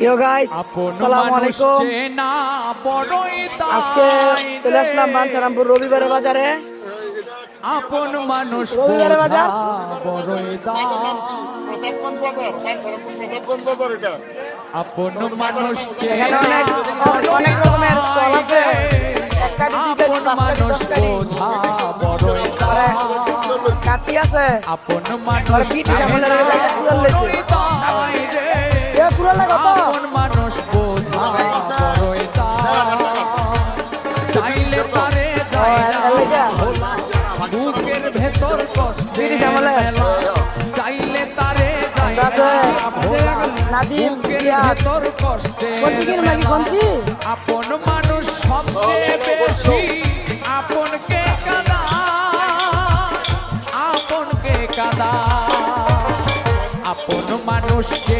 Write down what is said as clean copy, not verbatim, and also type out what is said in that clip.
ইয়ো guys আসসালামু আলাইকুম। আজকে চলে আসলাম বাঞ্ছারামপুর রবিবারের বাজারে। আপন মানুষ রবিবারের বাজার আপন মানুষ এখানে অনেক রকমের স্টল আছে। এক কাটি দুই কাটি পাঁচ কাটি দশ কাটি কাঠি আছে। আপন মানুষ আপন মানুষ বোঝা বড়ই চাইলে তারে বুকের ভেতর কষ্টে চাইলে তারে ভেতর কষ্টে আপন মানুষ সবচেয়ে বেশি আপনকে কাদা আপনকে কাদা আপন মানুষকে